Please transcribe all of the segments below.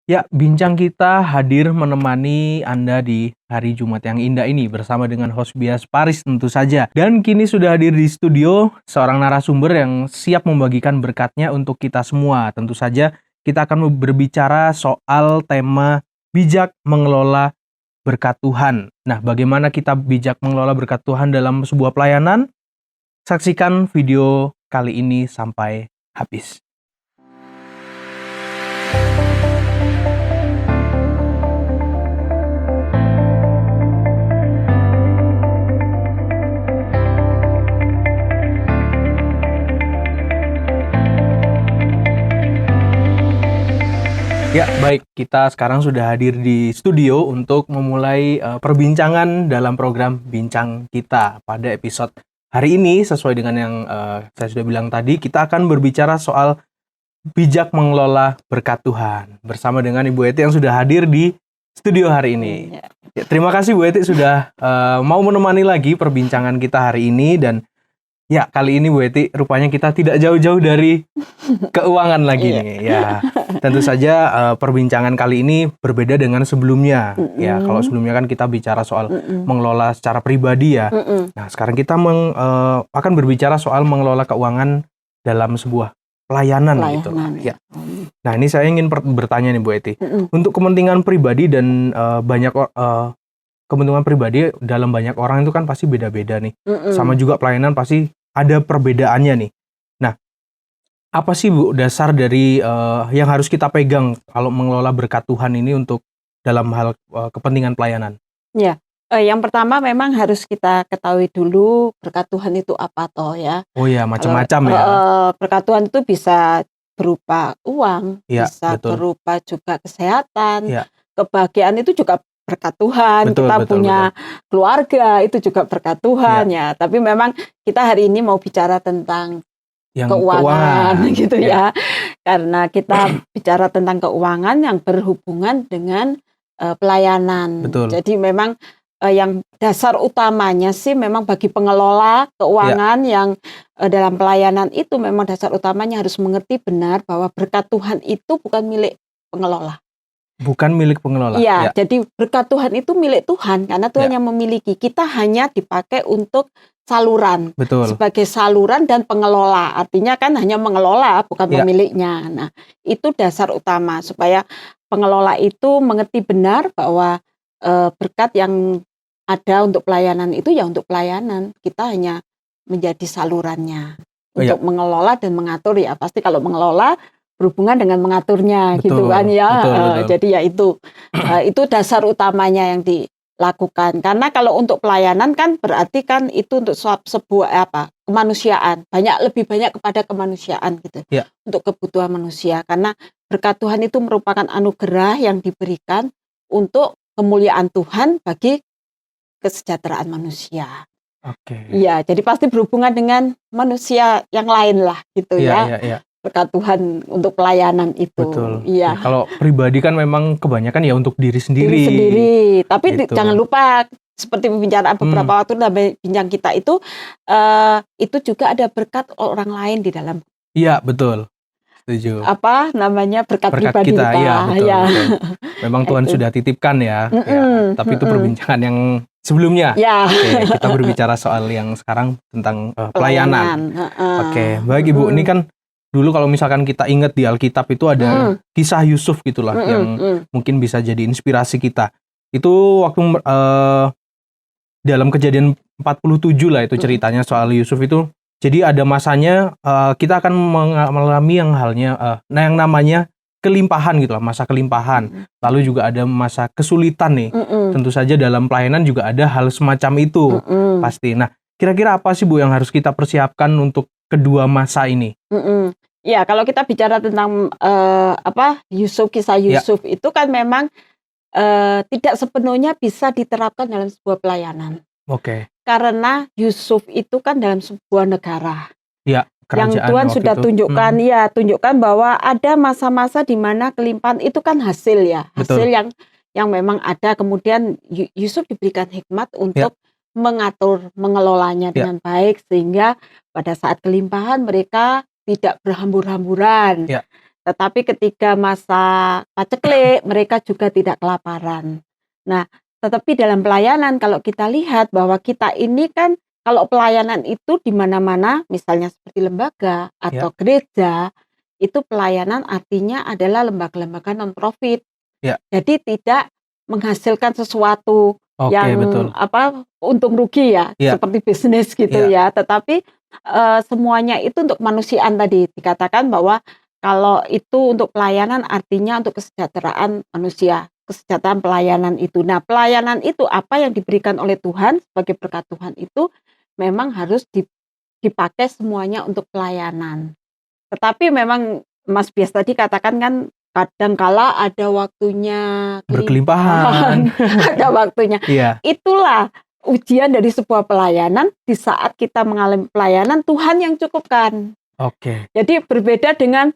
Ya, bincang kita hadir menemani Anda di hari Jumat yang indah ini bersama dengan host bias Paris tentu saja. Dan kini sudah hadir di studio seorang narasumber yang siap membagikan berkatnya untuk kita semua. Tentu saja kita akan berbicara soal tema bijak mengelola berkat Tuhan. Nah, bagaimana kita bijak mengelola berkat Tuhan dalam sebuah pelayanan? Saksikan video kali ini sampai habis. Ya, baik. Kita sekarang sudah hadir di studio untuk memulai perbincangan dalam program Bincang Kita. Pada episode hari ini, sesuai dengan yang saya sudah bilang tadi, kita akan berbicara soal bijak mengelola berkat Tuhan. Bersama dengan Ibu Eti yang sudah hadir di studio hari ini. Ya, terima kasih Bu Eti sudah mau menemani lagi perbincangan kita hari ini. Dan ya, kali ini Bu Eti rupanya kita tidak jauh-jauh dari keuangan lagi nih. Ya, tentu saja perbincangan kali ini berbeda dengan sebelumnya. Ya, kalau sebelumnya kan kita bicara soal mengelola secara pribadi ya. Nah, sekarang kita akan berbicara soal mengelola keuangan dalam sebuah pelayanan gitu. Ya. Nah, ini saya ingin bertanya nih Bu Eti. Untuk kepentingan pribadi dan kepentingan pribadi dalam banyak orang itu kan pasti beda-beda nih. Sama juga pelayanan pasti ada perbedaannya nih. Nah, apa sih Bu dasar dari yang harus kita pegang kalau mengelola berkat Tuhan ini untuk dalam hal kepentingan pelayanan? Ya, yang pertama memang harus kita ketahui dulu berkat Tuhan itu apa toh ya. Oh ya, macam-macam ya. Berkat Tuhan itu bisa berupa uang, Ya, bisa betul. berupa juga kesehatan, Ya. Kebahagiaan itu juga berkat Tuhan. Betul, kita betul, punya keluarga itu juga berkat Tuhan ya. Tapi memang kita hari ini mau bicara tentang yang keuangan gitu ya. Karena kita bicara tentang keuangan yang berhubungan dengan pelayanan. Betul. Jadi memang yang dasar utamanya sih memang bagi pengelola keuangan yang dalam pelayanan itu memang dasar utamanya harus mengerti benar bahwa berkat Tuhan itu bukan milik pengelola. Bukan milik pengelola. Iya, jadi berkat Tuhan itu milik Tuhan karena Tuhan yang memiliki. Kita hanya dipakai untuk saluran. Betul. Sebagai saluran dan pengelola. Artinya kan hanya mengelola bukan pemiliknya. Nah, itu dasar utama supaya pengelola itu mengerti benar bahwa berkat yang ada untuk pelayanan itu ya untuk pelayanan. Kita hanya menjadi salurannya untuk mengelola dan mengatur ya. Pasti kalau mengelola berhubungan dengan mengaturnya. Betul, gitu kan ya. Betul. Jadi ya itu dasar utamanya yang dilakukan. Karena kalau untuk pelayanan kan berarti kan itu untuk sebuah kemanusiaan. Lebih banyak kepada kemanusiaan gitu. Ya. Untuk kebutuhan manusia. Karena berkat Tuhan itu merupakan anugerah yang diberikan untuk kemuliaan Tuhan bagi kesejahteraan manusia. Oke. Iya, jadi pasti berhubungan dengan manusia yang lain lah gitu ya. Iya. Berkat Tuhan untuk pelayanan itu. Betul. Iya. Ya, kalau pribadi kan memang kebanyakan ya untuk diri sendiri. Diri sendiri. Tapi gitu. Jangan lupa seperti pembicaraan beberapa waktu dalam bincang kita itu juga ada berkat orang lain di dalam. Iya, betul. Setuju. Berkat pribadi kita. Iya, betul, ya. Betul. Memang Tuhan sudah titipkan ya. Tapi itu perbincangan yang sebelumnya. Ya. Oke, kita berbicara soal yang sekarang tentang pelayanan. Oke, baik Ibu. Ini kan dulu kalau misalkan kita ingat di Alkitab itu ada kisah Yusuf gitulah yang mungkin bisa jadi inspirasi kita. Itu waktu dalam Kejadian 47 lah itu ceritanya soal Yusuf itu. Jadi ada masanya kita akan mengalami yang namanya kelimpahan gitulah, masa kelimpahan. Lalu juga ada masa kesulitan nih. Tentu saja dalam pelayanan juga ada hal semacam itu pasti. Nah, kira-kira apa sih Bu yang harus kita persiapkan untuk kedua masa ini? Ya, kalau kita bicara tentang kisah Yusuf itu kan memang tidak sepenuhnya bisa diterapkan dalam sebuah pelayanan. Oke. Karena Yusuf itu kan dalam sebuah negara. Ya, yang Tuhan sudah tunjukkan tunjukkan bahwa ada masa-masa di mana kelimpahan itu kan hasil ya, hasil yang memang ada. Kemudian Yusuf diberikan hikmat untuk mengatur, mengelolanya dengan baik sehingga pada saat kelimpahan mereka tidak berhambur-hamburan. tetapi ketika masa paceklik mereka juga tidak kelaparan. Nah, tetapi dalam pelayanan kalau kita lihat bahwa kita ini kan kalau pelayanan itu di mana-mana, misalnya seperti lembaga Ya. atau gereja, itu pelayanan artinya adalah lembaga-lembaga non-profit. Ya. Jadi tidak menghasilkan sesuatu Oke, yang betul. untung rugi ya, Ya. seperti bisnis gitu Ya. ya. Tetapi semuanya itu untuk kemanusiaan tadi. Dikatakan bahwa kalau itu untuk pelayanan artinya untuk kesejahteraan manusia, kesejahteraan pelayanan itu. Nah, pelayanan itu apa yang diberikan oleh Tuhan sebagai berkat Tuhan itu memang harus dipakai semuanya untuk pelayanan. Tetapi memang Mas Bias tadi katakan kan kadangkala ada waktunya Berkelimpahan. ada waktunya. Iya. Itulah ujian dari sebuah pelayanan. Di saat kita mengalami pelayanan, Tuhan yang cukupkan. Oke. Jadi berbeda dengan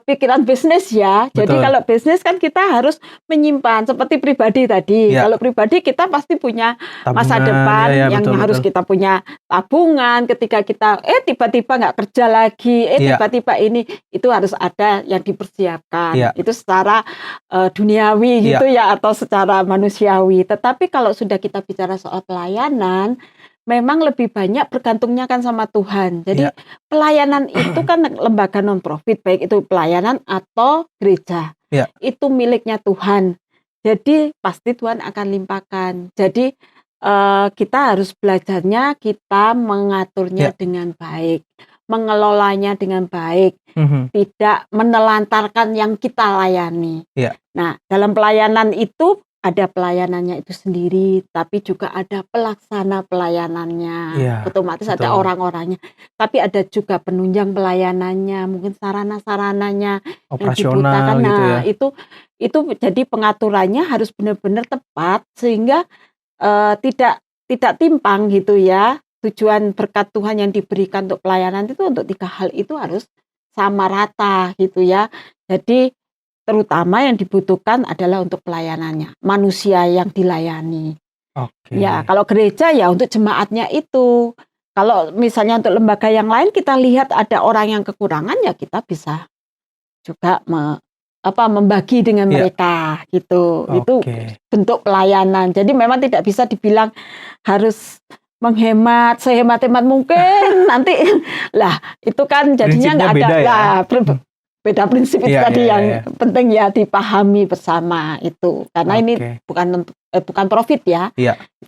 pikiran bisnis ya. Jadi Betul. kalau bisnis kan kita harus menyimpan seperti pribadi tadi. Ya. Kalau pribadi kita pasti punya masa Tabungan, depan ya, yang betul, harus betul. kita punya tabungan. Ketika kita tiba-tiba nggak kerja lagi, Ya. tiba-tiba ini itu harus ada yang dipersiapkan. Ya. Itu secara duniawi gitu ya atau secara manusiawi. Tetapi kalau sudah kita bicara soal pelayanan, memang lebih banyak bergantungnya kan sama Tuhan. Jadi pelayanan itu kan lembaga non-profit, baik itu pelayanan atau gereja. Ya. Itu miliknya Tuhan. Jadi pasti Tuhan akan limpahkan. Jadi kita harus belajarnya, kita mengaturnya dengan baik, mengelolanya dengan baik, tidak menelantarkan yang kita layani. Ya. Nah, dalam pelayanan itu ada pelayanannya itu sendiri, tapi juga ada pelaksana pelayanannya. Ya, otomatis betul. ada orang-orangnya, tapi ada juga penunjang pelayanannya, mungkin sarana-sarananya Operasional yang gitu ya. Itu jadi pengaturannya harus benar-benar tepat sehingga tidak timpang gitu ya. Tujuan berkat Tuhan yang diberikan untuk pelayanan itu untuk 3 hal itu harus sama rata gitu ya. Jadi terutama yang dibutuhkan adalah untuk pelayanannya, manusia yang dilayani. Oke. Ya, kalau gereja ya untuk jemaatnya itu. Kalau misalnya untuk lembaga yang lain kita lihat ada orang yang kekurangan ya kita bisa juga membagi dengan mereka gitu. Itu bentuk pelayanan. Jadi memang tidak bisa dibilang harus menghemat sehemat-hemat mungkin nanti lah itu kan jadinya nggak ada lah. Beda prinsip itu tadi yang penting ya dipahami bersama itu karena ini bukan profit ya,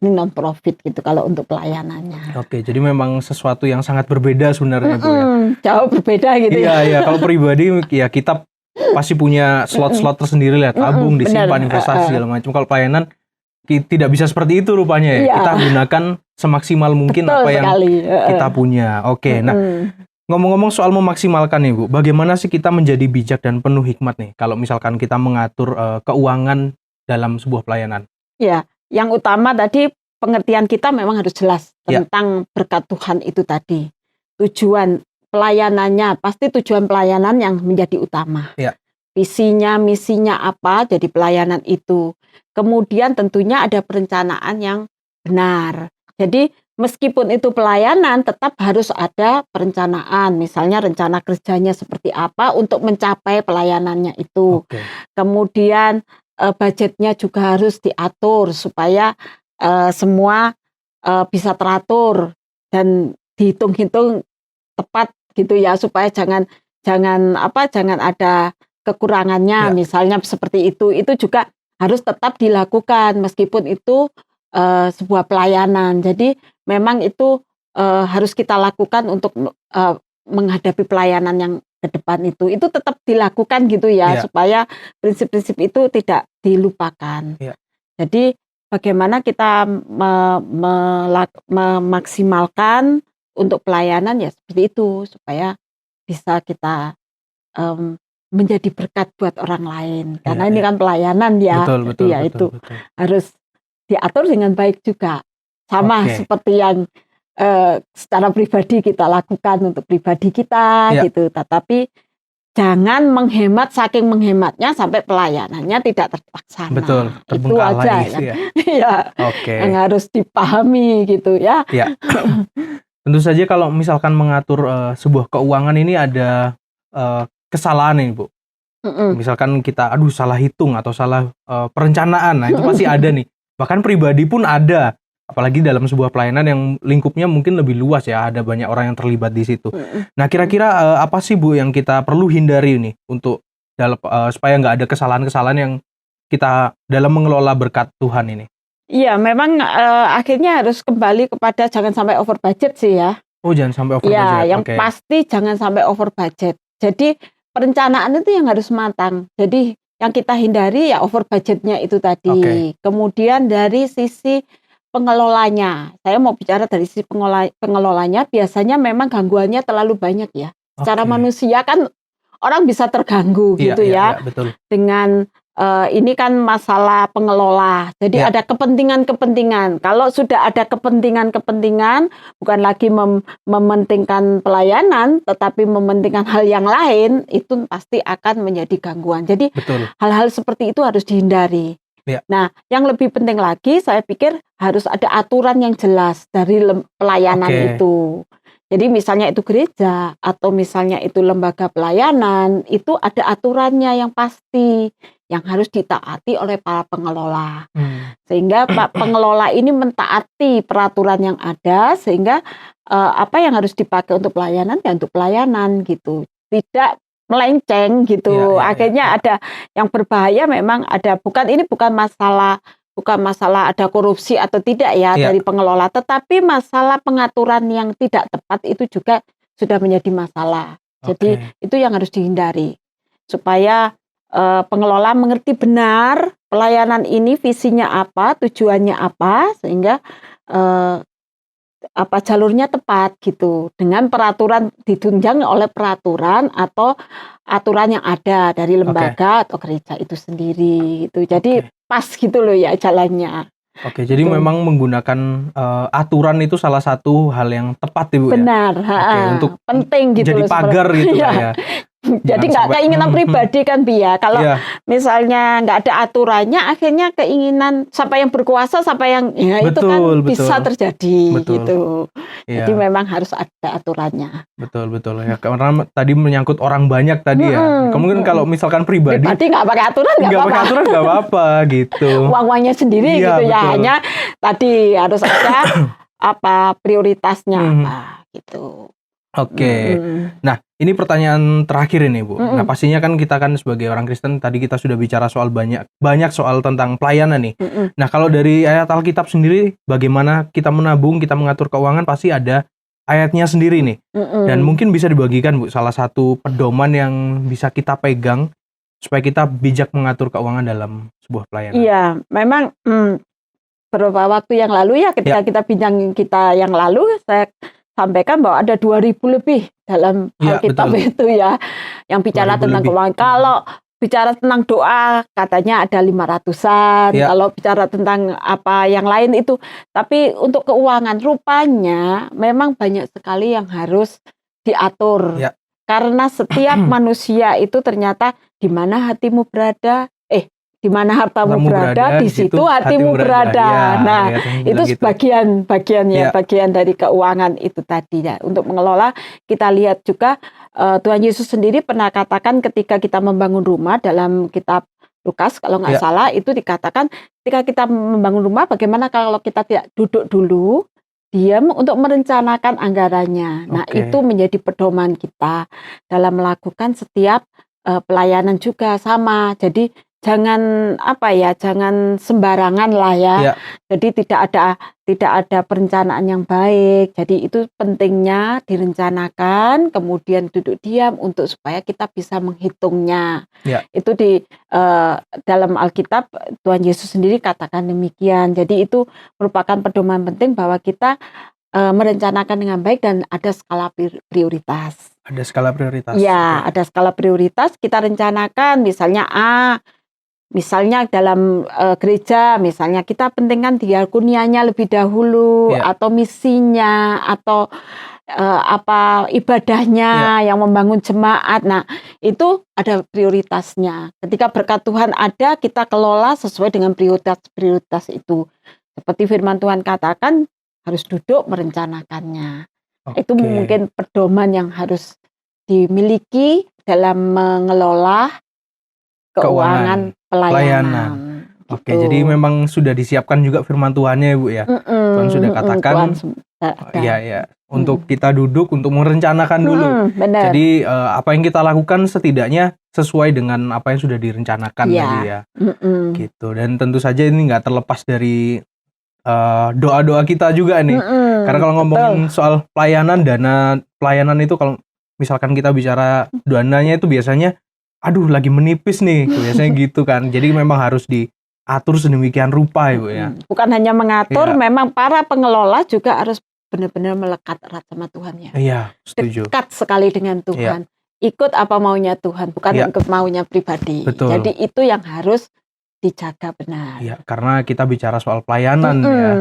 ini non profit gitu kalau untuk pelayanannya. Oke, jadi memang sesuatu yang sangat berbeda sebenarnya Bu ya. Jauh berbeda gitu ya. Iya, kalau pribadi ya kita pasti punya slot-slot tersendiri lah, tabung, disimpan, investasi segala macam. Kalau pelayanan tidak bisa seperti itu rupanya ya. Kita gunakan semaksimal mungkin apa yang kita punya. Oke, nah. Ngomong-ngomong soal memaksimalkan nih Bu, bagaimana sih kita menjadi bijak dan penuh hikmat nih kalau misalkan kita mengatur keuangan dalam sebuah pelayanan? Ya, yang utama tadi pengertian kita memang harus jelas tentang berkat Tuhan itu tadi. Tujuan pelayanannya, pasti tujuan pelayanan yang menjadi utama. Visinya, misinya apa, jadi pelayanan itu. Kemudian tentunya ada perencanaan yang benar. Jadi meskipun itu pelayanan, tetap harus ada perencanaan. Misalnya rencana kerjanya seperti apa untuk mencapai pelayanannya itu. Kemudian budgetnya juga harus diatur supaya semua bisa teratur dan dihitung-hitung tepat gitu ya, supaya jangan ada kekurangannya. Misalnya seperti itu juga harus tetap dilakukan meskipun itu sebuah pelayanan. Jadi memang itu harus kita lakukan untuk menghadapi pelayanan yang ke depan itu tetap dilakukan gitu ya, supaya prinsip-prinsip itu tidak dilupakan. Jadi bagaimana kita memaksimalkan untuk pelayanan ya seperti itu supaya bisa kita menjadi berkat buat orang lain karena ini kan pelayanan ya. Betul, itu harus diatur dengan baik juga, sama seperti yang secara pribadi kita lakukan untuk pribadi kita gitu. Tetapi jangan menghemat, saking menghematnya sampai pelayanannya tidak terlaksana. Betul, itu aja yang harus dipahami gitu ya. Tentu saja kalau misalkan mengatur sebuah keuangan ini ada kesalahan nih Bu. Mhm. Misalkan kita aduh salah hitung atau salah perencanaan, nah itu pasti ada nih. Bahkan pribadi pun ada. Apalagi dalam sebuah pelayanan yang lingkupnya mungkin lebih luas ya, ada banyak orang yang terlibat di situ. Mhm. Nah, kira-kira apa sih Bu yang kita perlu hindari nih untuk supaya nggak ada kesalahan-kesalahan yang kita dalam mengelola berkat Tuhan ini? Iya, memang, akhirnya harus kembali kepada jangan sampai over budget sih ya. Oh, jangan sampai over Ya, budget. yang Oke. pasti jangan sampai over budget. Jadi perencanaan itu yang harus matang. Jadi yang kita hindari ya over budgetnya itu tadi. Oke. Kemudian dari sisi pengelolanya, saya mau bicara dari sisi pengelolanya, biasanya memang gangguannya terlalu banyak ya. Secara Oke. manusia kan orang bisa terganggu Iya, gitu iya, ya iya, betul. dengan ini kan masalah pengelola. Jadi Iya. ada kepentingan-kepentingan. Kalau sudah ada kepentingan-kepentingan, bukan lagi mementingkan pelayanan, tetapi mementingkan hal yang lain, itu pasti akan menjadi gangguan. Jadi Betul. hal-hal seperti itu harus dihindari. Iya. Nah, yang lebih penting lagi, saya pikir harus ada aturan yang jelas dari pelayanan Oke. itu. Jadi misalnya itu gereja atau misalnya itu lembaga pelayanan, itu ada aturannya yang pasti yang harus ditaati oleh para pengelola. Sehingga Pak pengelola ini mentaati peraturan yang ada sehingga apa yang harus dipakai untuk pelayanan ya untuk pelayanan gitu. Tidak melenceng Iya, gitu. iya, iya, Akhirnya iya. ada yang berbahaya memang ada bukan masalah ada korupsi atau tidak ya Iya. dari pengelola, tetapi masalah pengaturan yang tidak tepat itu juga sudah menjadi masalah. Jadi Oke. itu yang harus dihindari supaya pengelola mengerti benar pelayanan ini visinya apa, tujuannya apa, sehingga apa jalurnya tepat gitu dengan peraturan ditunjang oleh peraturan atau aturan yang ada dari lembaga atau gereja itu sendiri gitu. Jadi Oke. pas gitu loh ya jalannya. Oke, jadi Gitu. memang menggunakan aturan itu salah satu hal yang tepat Ibu ya. Benar, Oke, untuk penting gitu jadi loh pagar gitu Iya. lah ya. Jadi Jangan nggak sampai keinginan pribadi kan Bia. Kalau Iya, misalnya nggak ada aturannya, akhirnya keinginan siapa yang berkuasa, siapa yang ya itu kan betul, bisa betul. terjadi Betul. gitu. Jadi Iya, memang harus ada aturannya. betul, betul ya. Karena tadi menyangkut orang banyak tadi ya. Kemungkinan kalau misalkan pribadi Pribadi nggak pakai aturan nggak nggak pakai apa-apa. aturan nggak apa-apa gitu. Uang-uangnya sendiri Iya, gitu ya. betul. Hanya tadi harus ada apa prioritasnya Mhm. apa gitu. Oke. Mhm. Nah, ini pertanyaan terakhir ini, Bu. Nah, Mhm. pastinya kan kita kan sebagai orang Kristen tadi kita sudah bicara soal banyak soal tentang pelayanan nih. Mhm. Nah, kalau dari ayat Alkitab sendiri bagaimana kita menabung, kita mengatur keuangan pasti ada ayatnya sendiri nih. Mhm. Dan mungkin bisa dibagikan, Bu, salah satu pedoman yang bisa kita pegang supaya kita bijak mengatur keuangan dalam sebuah pelayanan. Iya, memang beberapa waktu yang lalu ya ketika kita bincang kita yang lalu saya sampaikan bahwa ada 2.000 lebih dalam Iya, Alkitab betul. itu ya yang bicara 2.000 tentang lebih. keuangan. Kalau bicara tentang doa katanya ada 500-an, Iya. kalau bicara tentang apa yang lain itu. Tapi untuk keuangan rupanya memang banyak sekali yang harus diatur. Iya. Karena setiap manusia itu ternyata di mana hatimu berada, di mana hartamu berada, di situ hatimu berada. Ya, Nah, ayat yang itu bilang gitu. bagian ya, Iya. bagian dari keuangan itu tadi ya. Untuk mengelola, kita lihat juga Tuhan Yesus sendiri pernah katakan ketika kita membangun rumah dalam kitab Lukas kalau nggak Iya. salah itu dikatakan ketika kita membangun rumah bagaimana kalau kita tidak duduk dulu diam untuk merencanakan anggarannya. Nah, Oke. itu menjadi pedoman kita dalam melakukan setiap pelayanan juga sama. Jadi jangan jangan sembarangan lah ya. Iya. Jadi tidak ada perencanaan yang baik. Jadi itu pentingnya direncanakan, kemudian duduk diam untuk supaya kita bisa menghitungnya. Iya. Itu di dalam Alkitab Tuhan Yesus sendiri katakan demikian. Jadi itu merupakan pedoman penting bahwa kita merencanakan dengan baik dan ada skala prioritas. Ada skala prioritas. Ya, ada skala prioritas. Kita rencanakan misalnya dalam gereja, misalnya kita pentingkan diakonianya lebih dahulu, Iya. atau misinya, atau ibadahnya yang membangun jemaat. Nah, itu ada prioritasnya. Ketika berkat Tuhan ada, kita kelola sesuai dengan prioritas itu. Seperti firman Tuhan katakan, harus duduk merencanakannya. Itu Oke. mungkin pedoman yang harus dimiliki dalam mengelola keuangan pelayanan. Oke, Gitu. jadi memang sudah disiapkan juga firman Tuhannya ya Bu ya. Tuhan sudah katakan, ya, untuk kita duduk, untuk merencanakan dulu. Benar. Jadi apa yang kita lakukan setidaknya sesuai dengan apa yang sudah direncanakan tadi ya. Gitu. Dan tentu saja ini nggak terlepas dari doa-doa kita juga nih. Karena kalau ngomongin soal pelayanan, dana pelayanan itu kalau misalkan kita bicara dananya itu biasanya, aduh lagi menipis nih, biasanya gitu kan. Jadi memang harus diatur sedemikian rupa Ibu ya. Bukan hanya mengatur, Iya. memang para pengelola juga harus benar-benar melekat erat sama Tuhan ya. Iya, setuju. Dekat sekali dengan Tuhan. Ikut apa maunya Tuhan, bukan ikut maunya pribadi. Betul. Jadi itu yang harus dijaga benar. Iya, karena kita bicara soal pelayanan ya,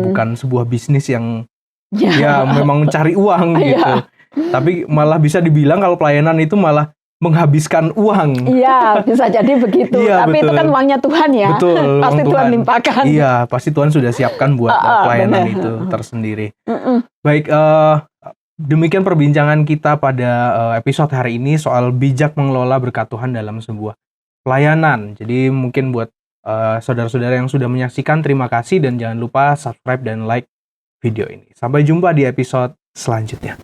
bukan sebuah bisnis yang ya memang mencari uang gitu. Tapi malah bisa dibilang kalau pelayanan itu malah menghabiskan uang. Iya, bisa jadi begitu. Iya, tapi betul. itu kan uangnya Tuhan ya. Betul, pasti Tuhan limpahkan. Iya, pasti Tuhan sudah siapkan buat pelayanan itu tersendiri. Baik, demikian perbincangan kita pada episode hari ini soal bijak mengelola berkat Tuhan dalam sebuah pelayanan. Jadi mungkin buat saudara-saudara yang sudah menyaksikan, terima kasih dan jangan lupa subscribe dan like video ini. Sampai jumpa di episode selanjutnya.